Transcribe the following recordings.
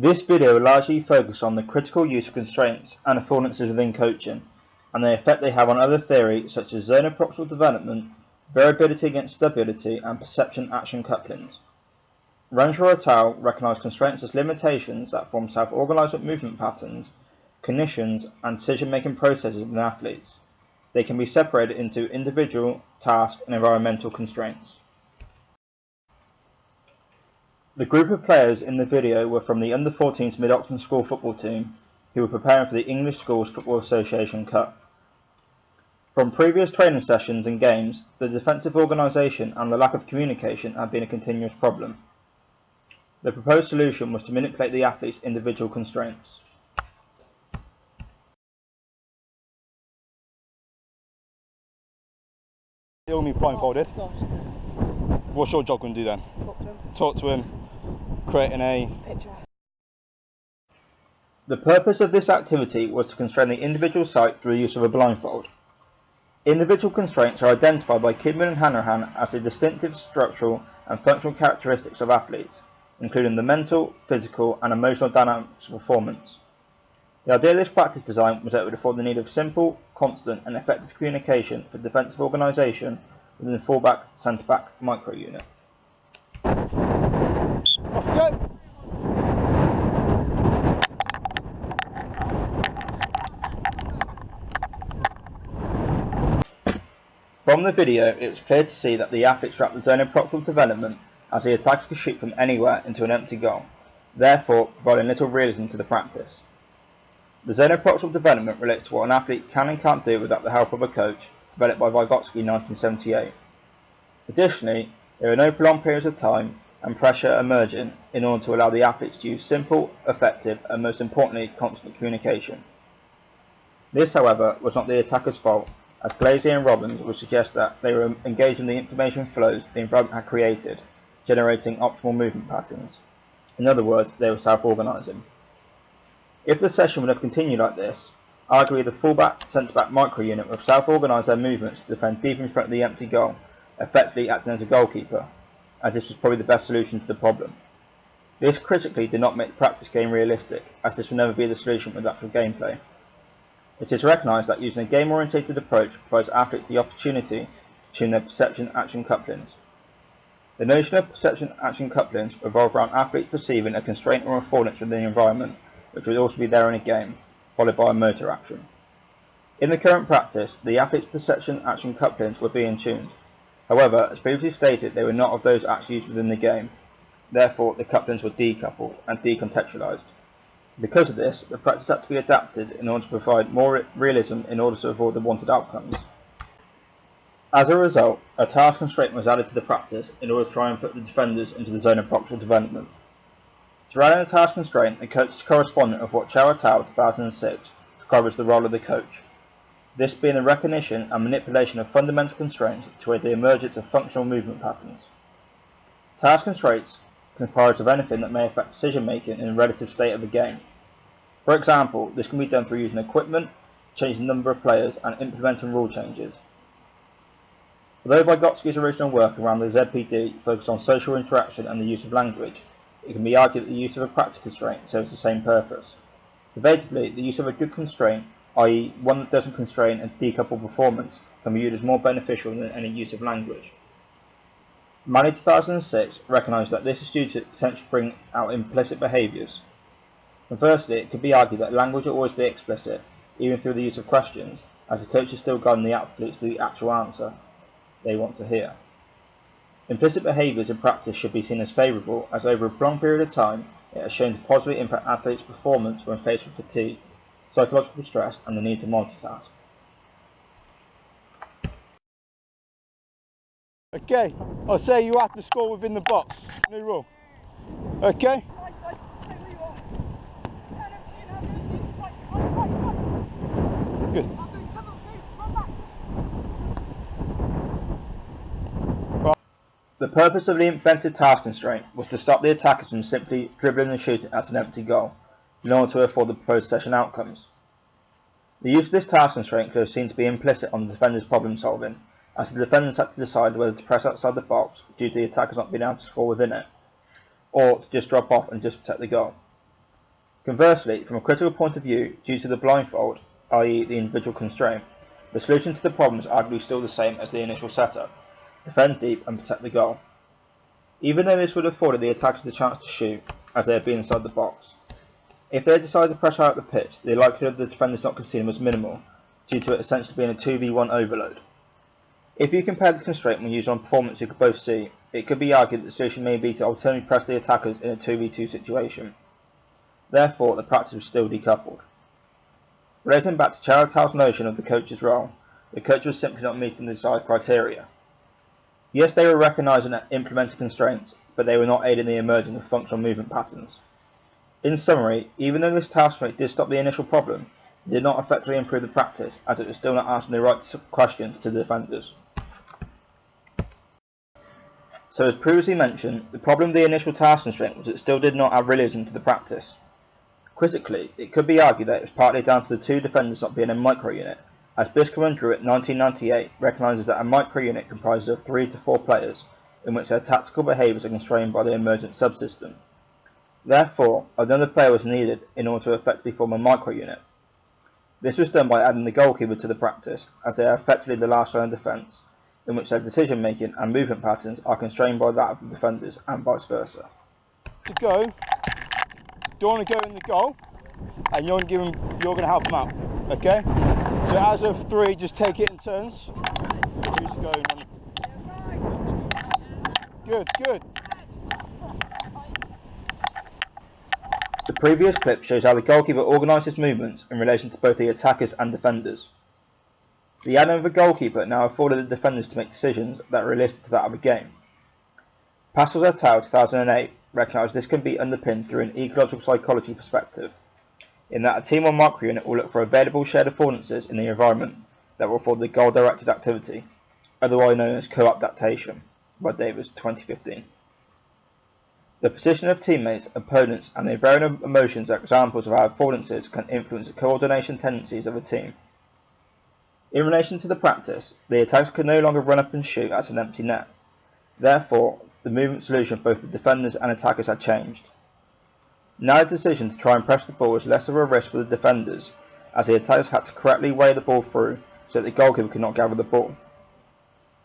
This video largely focused on the critical use of constraints and affordances within coaching, and the effect they have on other theory such as zone of proximal development, variability against stability, and perception-action couplings. Renshaw et al. Recognized constraints as limitations that form self-organized movement patterns, cognitions, and decision-making processes within athletes. They can be separated into individual, task, and environmental constraints. The group of players in the video were from the under-14s Mid-Oxford School football team, who were preparing for the English Schools Football Association Cup. From previous training sessions and games, the defensive organisation and the lack of communication had been a continuous problem. The proposed solution was to manipulate the athletes' individual constraints. He'll be blindfolded. What's your job going to do then? Talk to him, creating a picture. The purpose of this activity was to constrain the individual sight through the use of a blindfold. Individual constraints are identified by Kidman and Hanrahan as the distinctive structural and functional characteristics of athletes, including the mental, physical, and emotional dynamics of performance. The idea of this practice design was that it would afford the need of simple, constant, and effective communication for defensive organisation within the fullback centre-back micro-unit. off you go. From the video, it was clear to see that the athletes trapped the zone of proximal development as the attacker could shoot from anywhere into an empty goal, therefore providing little realism to the practice. The zone of proximal development relates to what an athlete can and can't do without the help of a coach, developed by Vygotsky in 1978. Additionally, there are no prolonged periods of time and pressure emerging in order to allow the athletes to use simple, effective, and most importantly, constant communication. This, however, was not the attacker's fault, as Glazier and Robbins would suggest that they were engaged in the information flows the environment had created, generating optimal movement patterns. In other words, they were self-organising. If the session would have continued like this, arguably the fullback centre-back micro-unit would have self-organised their movements to defend deep in front of the empty goal, effectively acting as a goalkeeper, as this was probably the best solution to the problem. This critically did not make the practice game realistic, as this will never be the solution with actual gameplay. It is recognised that using a game-orientated approach provides athletes the opportunity to tune their perception-action couplings. The notion of perception-action couplings revolve around athletes perceiving a constraint or affordance within the environment, which would also be there in a game, followed by a motor action. In the current practice, the athletes' perception-action couplings were being tuned. However, as previously stated, they were not of those actually used within the game. Therefore, the couplings were decoupled and decontextualised. Because of this, the practice had to be adapted in order to provide more realism in order to avoid the wanted outcomes. As a result, a task constraint was added to the practice in order to try and put the defenders into the zone of proximal development. To add in a task constraint, the coach is correspondent of what Chow et al. 2006 covers the role of the coach, this being the recognition and manipulation of fundamental constraints to aid the emergence of functional movement patterns. Task constraints comprise of anything that may affect decision making in a relative state of a game. For example, this can be done through using equipment, changing the number of players, and implementing rule changes. Although Vygotsky's original work around the ZPD focused on social interaction and the use of language, it can be argued that the use of a practice constraint serves the same purpose. Debatably, the use of a good constraint, i.e. one that doesn't constrain and decouple performance, can be viewed as more beneficial than any use of language. Manny 2006 recognised that this is due to potential to bring out implicit behaviours. Conversely, it could be argued that language will always be explicit, even through the use of questions, as the coach is still guiding the athletes to the actual answer they want to hear. Implicit behaviours in practice should be seen as favourable, as over a prolonged period of time it has shown to positively impact athletes' performance when faced with fatigue, psychological stress, and the need to multitask. Okay, I'll say you have to score within the box. New rule. Okay? Good. The purpose of the invented task constraint was to stop the attackers from simply dribbling and shooting at an empty goal, in order to afford the proposed session outcomes. The use of this task constraint could have seemed to be implicit on the defender's problem solving, as the defenders had to decide whether to press outside the box due to the attackers not being able to score within it, or to just drop off and just protect the goal. Conversely, from a critical point of view, due to the blindfold, i.e. the individual constraint, the solution to the problem is arguably still the same as the initial setup: defend deep and protect the goal. Even though this would have afforded the attackers the chance to shoot, as they had been inside the box. If they had decided to pressure out the pitch, the likelihood of the defenders not conceding was minimal, due to it essentially being a 2v1 overload. If you compare the constraint when used on performance you could both see, it could be argued that the solution may be to alternately press the attackers in a 2v2 situation. Therefore, the practice was still decoupled. Relating back to Charatao's notion of the coach's role, the coach was simply not meeting the desired criteria. Yes, they were recognising and implementing constraints, but they were not aiding the emergence of functional movement patterns. In summary, even though this task rate did stop the initial problem, it did not effectively improve the practice, as it was still not asking the right questions to the defenders. So as previously mentioned, the problem of the initial task constraint was it still did not add realism to the practice. Critically, it could be argued that it was partly down to the two defenders not being a micro-unit, as Biscoe and Druitt 1998 recognises that a micro-unit comprises of 3 to 4 players, in which their tactical behaviours are constrained by the emergent subsystem. Therefore, another player was needed in order to effectively form a micro-unit. This was done by adding the goalkeeper to the practice, as they are effectively the last line of defence, in which their decision-making and movement patterns are constrained by that of the defenders and vice versa. To go, don't want to go in the goal, and you're going to help them out, okay? So as of 3, just take it in turns. Who's going on? Good, good. The previous clip shows how the goalkeeper organises movements in relation to both the attackers and defenders. The advent of a goalkeeper now afforded the defenders to make decisions that are realistic to that of a game. Pascal et al. 2008 recognised this can be underpinned through an ecological psychology perspective, in that a team or micro-unit will look for available shared affordances in the environment that will afford the goal-directed activity, otherwise known as co-adaptation, by Davis 2015. The position of teammates, opponents, and their varying emotions are examples of how affordances can influence the coordination tendencies of a team. In relation to the practice, the attackers could no longer run up and shoot at an empty net. Therefore, the movement solution of both the defenders and attackers had changed. Now the decision to try and press the ball was less of a risk for the defenders, as the attackers had to correctly weigh the ball through so that the goalkeeper could not gather the ball.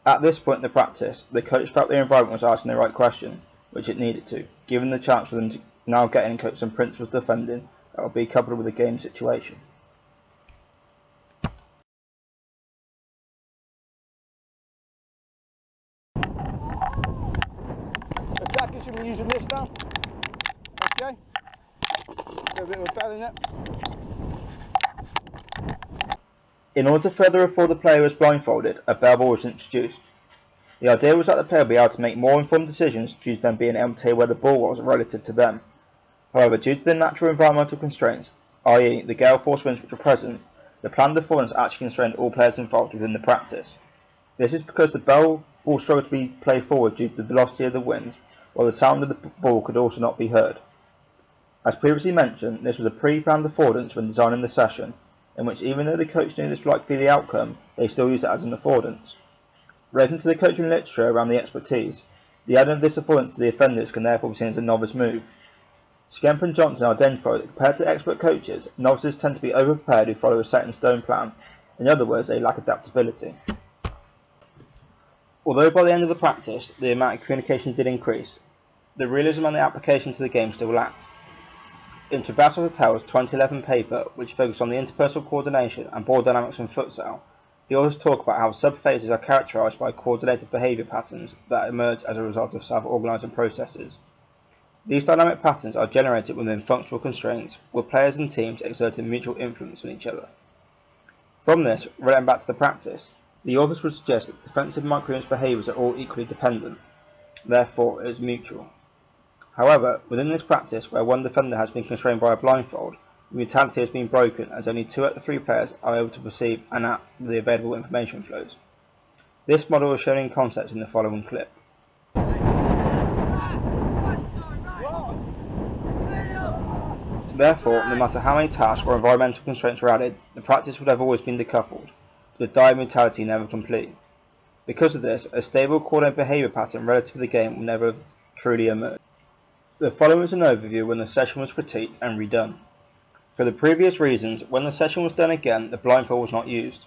At this point in the practice, the coach felt the environment was asking the right question, which it needed to, given the chance for them to now get in coach some principles defending that will be coupled with the game situation. Attackers should be using this now. Okay. A bit of a bell in it. In order to further afford the player who was blindfolded, a bell ball was introduced. The idea was that the player would be able to make more informed decisions due to them being able to tell where the ball was relative to them. However, due to the natural environmental constraints, i.e. the gale force winds which were present, the planned affordance actually constrained all players involved within the practice. This is because the bell ball struggled to be played forward due to the velocity of the wind, while the sound of the ball could also not be heard. As previously mentioned, this was a pre-planned affordance when designing the session, in which even though the coach knew this would likely be the outcome, they still used it as an affordance. Relating to the coaching literature around the expertise, the adding of this affordance to the offenders can therefore be seen as a novice move. Skemp and Johnson identified that compared to expert coaches, novices tend to be over-prepared who follow a set-in-stone plan. In other words, they lack adaptability. Although by the end of the practice, the amount of communication did increase, the realism and the application to the game still lacked. In Travassos et al.'s 2011 paper, which focused on the interpersonal coordination and ball dynamics in futsal, the authors talk about how sub-phases are characterised by coordinated behaviour patterns that emerge as a result of self-organising processes. These dynamic patterns are generated within functional constraints, with players and teams exerting mutual influence on each other. From this, relating back to the practice, the authors would suggest that defensive micro-units' behaviours are all equally dependent, therefore it is mutual. However, within this practice, where one defender has been constrained by a blindfold, the mutuality has been broken as only 2 out of the 3 players are able to perceive and act with the available information flows. This model is shown in concept in the following clip. Therefore, no matter how many tasks or environmental constraints were added, the practice would have always been decoupled, with the dire mutuality never complete. Because of this, a stable coordinated behaviour pattern relative to the game will never truly emerge. The following is an overview when the session was critiqued and redone. For the previous reasons, when the session was done again, the blindfold was not used.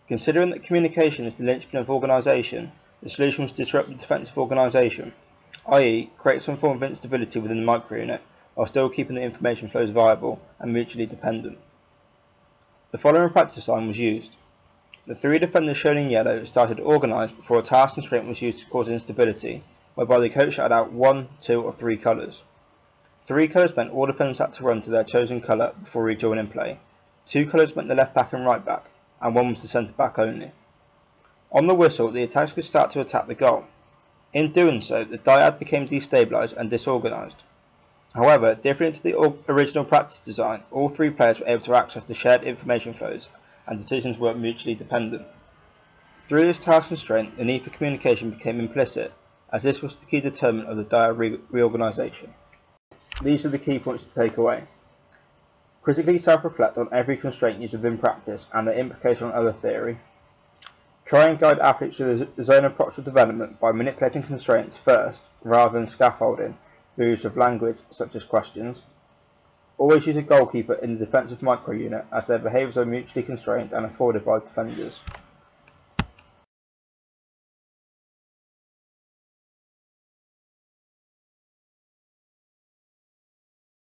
Considering that communication is the linchpin of organisation, the solution was to disrupt the defensive organisation, i.e. create some form of instability within the microunit, while still keeping the information flows viable and mutually dependent. The following practice line was used. The three defenders shown in yellow started organised before a task constraint was used to cause instability, whereby the coach shouted out 1, 2 or 3 colours. 3 colours meant all defenders had to run to their chosen colour before rejoining play. 2 colours meant the left back and right back, and 1 was the centre back only. On the whistle, the attackers could start to attack the goal. In doing so, the dyad became destabilised and disorganised. However, different to the original practice design, all 3 players were able to access the shared information flows, and decisions were mutually dependent. Through this task constraint, the need for communication became implicit, as this was the key determinant of the dyad reorganisation. These are the key points to take away. Critically self-reflect on every constraint used within practice and their implication on other theory. Try and guide athletes through the zone of proctoral development by manipulating constraints first, rather than scaffolding, through use of language such as questions. Always use a goalkeeper in the defensive micro-unit, as their behaviours are mutually constrained and afforded by defenders.